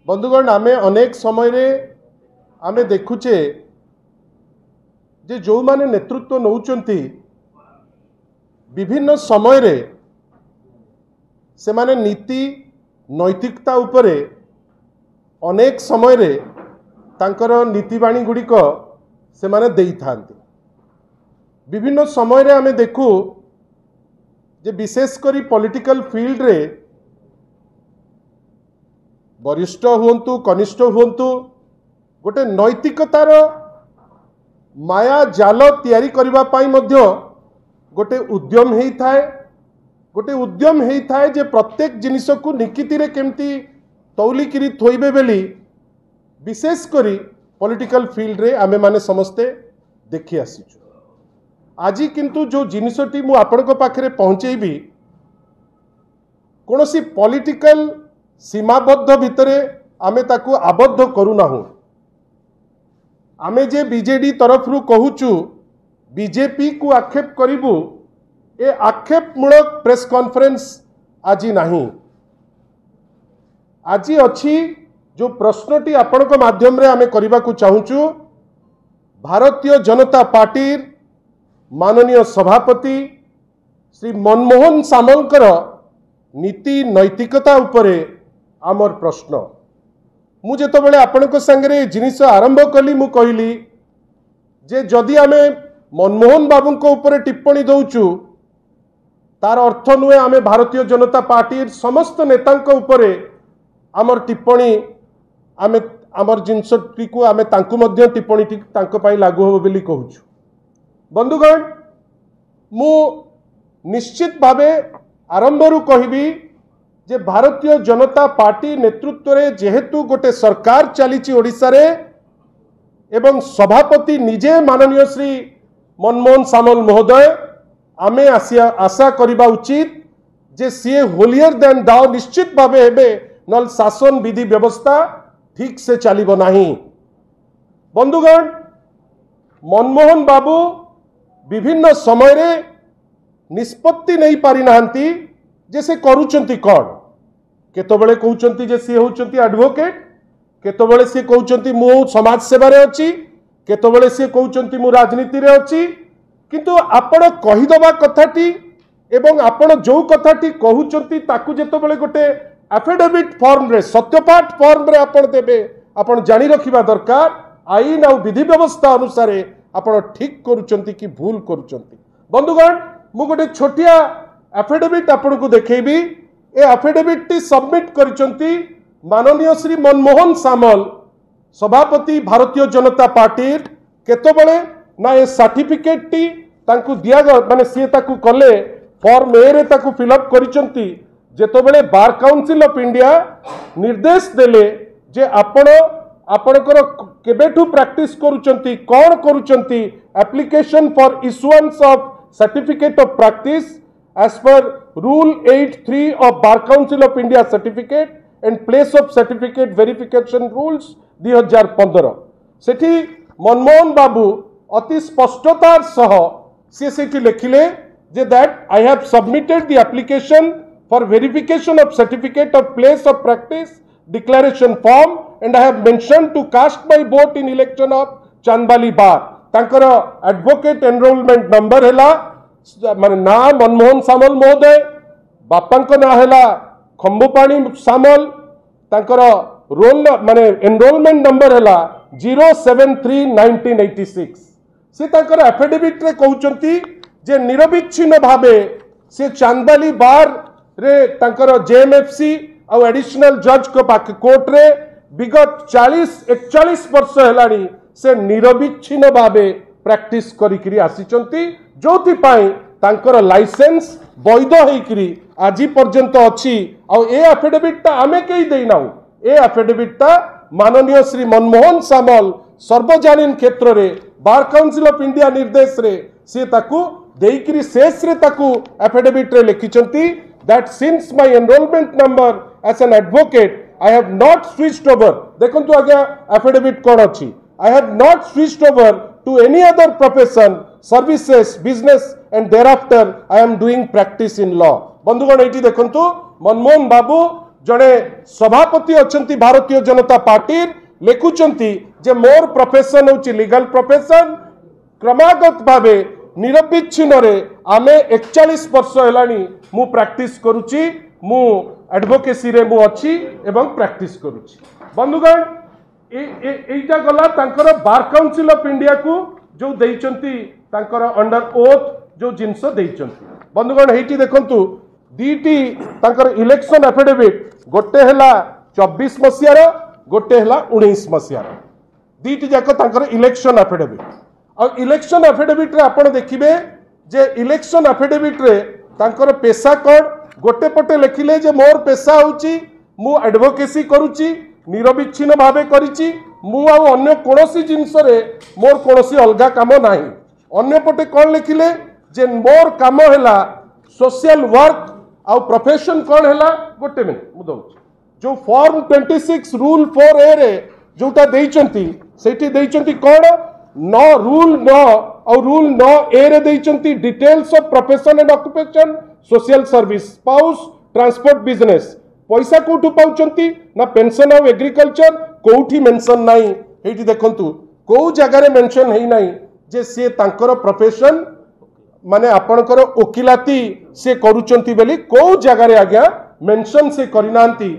बंधुगण आमे अनेक समय रे आमे देखुचे जे जो माने नेतृत्व नौचंती विभिन्न समय रे से माने नीति नैतिकता उपरे अनेक समय रे तांकर नीतिवाणी गुड़िक से माने देई थांती। विभिन्न समय रे आमे देखु जे विशेष करी पॉलिटिकल फील्ड रे वरिष्ठ हुंतु कनिष्ठ हुंतु गोटे नैतिकतार माया जाल तैयारी करिबा पाई मध्य गोटे उद्यम हेई थाए। गोटे उद्यम हेई थाए जे प्रत्येक जिनिस को निकिति रे केमती तौलिकिरी थोइबे बेली विशेष करी पॉलिटिकल फील्ड रे आमे माने समस्ते देखि आसीछु। आज किंतु जो जिनिसटी मु आपण को पाखरे पहुंचेबी कोनोसी पॉलिटिकल सीमाबद्ध भितरे आमे ताकू आबद्ध करूना हूँ। आमे जे बीजेडी तरफ रु कहूचु बीजेपी को आक्षेप करिबु ए आक्षेपमूलक प्रेस कॉन्फ्रेंस आज नहीं। आज अच्छी जो प्रश्नटी आपण को माध्यम रे आमे करिबा को चाहूचु भारतीय जनता पार्टी माननीय सभापति श्री मनमोहन सामलकर नीति नैतिकता उपरे आमर प्रश्न। मु जेतबेले आपनको संगे जिनिस आरंभ कली मु कहली जे जदि आमे मनमोहन बाबू को ऊपर टिप्पणी दौचु तार अर्थ नुहे आमे भारतीय जनता पार्टी समस्त नेतांक उपरे आमर टिप्पणी आमे आमर जिनसटी को आमे तांकु मध्य टिप्पणी तांको पाई लागू हो बोली कहूछु। बंधुगण मु निश्चित भावे आरंभ रु कहबी जे भारतीय जनता पार्टी नेतृत्व रे जेहेतु गोटे सरकार चलीची ओडिसा रे एवं सभापति निजे माननीय श्री मनमोहन सामल महोदय आमे आशा करिबा उचित जे सी होलियर देन दाओ निश्चित भावे हेबे नल शासन विधि व्यवस्था ठीक से चलिबो नाही। बंधुगण मनमोहन बाबू विभिन्न समय रे निष्पत्ति नहीं पारि नाहंती जे से करूचंती कौन। केतबेले कहउचंती जे सी होउचंती एडवोकेट, केतबेले सी कहउचंती मु समाज सेवा रे अछि, केतबेले सी कहउचंती मु राजनीति रे अछि। किंतु आपण कहिदबा कथाटी एवं आपण जो कथाटी कहउचंती ताकू जेतबेले गोटे एफिडेविट फॉर्म रे सत्यपाठ फॉर्म रे आपण देबे आपण जानि रखिबा दरकार आईन आ विधि व्यवस्था अनुसार आपण ठीक करूचंती कि भूल करूचंती। बंधुगण मु गोटे छोटिया एफिडेविट आपण को देखेबी। ए एफिडेविट टी सबमिट करिसंती माननीय श्री मनमोहन सामल सभापति भारतीय जनता पार्टी केतबेले ना ए सर्टिफिकेट टी तांकू दिया माने सी ताकू कले फॉर्म ए रे ताकू फिलअप करिसंती जेतबेले बार काउंसिल ऑफ इंडिया निर्देश देले जे आपणकर केबेठू प्रैक्टिस करूचंती कौन करूचंती application for issuance of certificate of practice as per rule 83 of bar council of india certificate and place of certificate verification rules 2015 सेठी मनमोहन बाबू अति स्पष्टतार सह से सेठी लिखिले जे that I have submitted the application for verification of certificate of place of practice declaration form and I have mentioned to cast my vote in election of Chandbali bar। तांकर advocate enrollment number हैला माने ना मनमोहन सामल महोदय, बापांक ना हैला खंबुपाणी सामल, तांकर role माने enrolment number हैला 073/1986। से तांकर एफिडेविट रे कहउचंती जे निरविच्छिन्न भावे से चांदबाली बार रे तांकर जेएमएफसी आ एडिशनल जज को पाक कोर्ट रे विगत 40-41 वर्ष हैलानी से निरविच्छिन्न भावे प्रैक्टिस करिकरी आसीचंती जोथि पाई तांकर लाइसेंस वैध होइकरी आज पर्यंत अछि। आ ए एफिडेविट ता आमे केई देइनाउ ए एफिडेविट ता माननीय श्री मनमोहन सामल सर्वजनीन क्षेत्र रे बार काउंसिल ऑफ इंडिया निर्देश रे से ताकू देइकरी शेष रे ताकू एफिडेविट रे लिखिचंती that since my enrolment number as an advocate I have not switched over. देखंतु आज्ञा एफिडेविट कोन अछि I have not switched over to any other profession services business and thereafter I am doing practice in law। बंधुगण eighty देखंतु मनमोहन बाबू जड़े सभापति अच्छा Bharatiya Janata party लिखुंट जे मोर profession हूँ लीगल प्रोफेशन क्रमागत भाव निरविच्छिन्न आमे 41 वर्ष है मु प्रैक्टिस करुच्ची मु एडवोकेसी रे मु अच्छी एवं प्रैक्टिस करुच्ची। बंधुगण एटा गला तांकर बार काउंसिल ऑफ इंडिया को जो देइचंती तांकर अंडर ओथ जो जिनस देइचंती। बंधुगण हेटी देखंतु दीटी तांकर इलेक्शन एफिडेविट गोटे हैला 24 मसियार गोटे हैला 19 मसियार दीटी जाक तांकर इलेक्शन एफिडेविट और इलेक्शन एफिडेविट रे आपण देखिबे जे इलेक्शन एफिडेविट रे तांकर पेशा कोड गोटे पटे लिखिले जे मोर पेशा होची मु एडवोकेसी करूची निरविच्छिन्न भावे करिची मु आ अन्य कोनोसी जिंस रे मोर कोनोसी अलगा काम नाही। अन्य पटे कोन लिखिले जे मोर काम हैला सोशल वर्क आउ प्रोफेशन कौन है गोटे मिनट मुझे जो फॉर्म 26 रूल 4A रे जोटा देइचंती सेठी देइचंती कौन न रूल 9 और रूल 9A रे देइचंती details of profession and occupation social service spouse transport business पैसा कोठु पाउचंती ना पेंशन ऑफ एग्रीकल्चर कोठी मेंशन नाही। हेठी देखंतु को जगह रे मेंशन हेई नाही जे से तांकर प्रोफेशन माने आपणकर ओकिलाती से करूचंती बेली को जगह रे आज्ञा मेंशन से करिनांती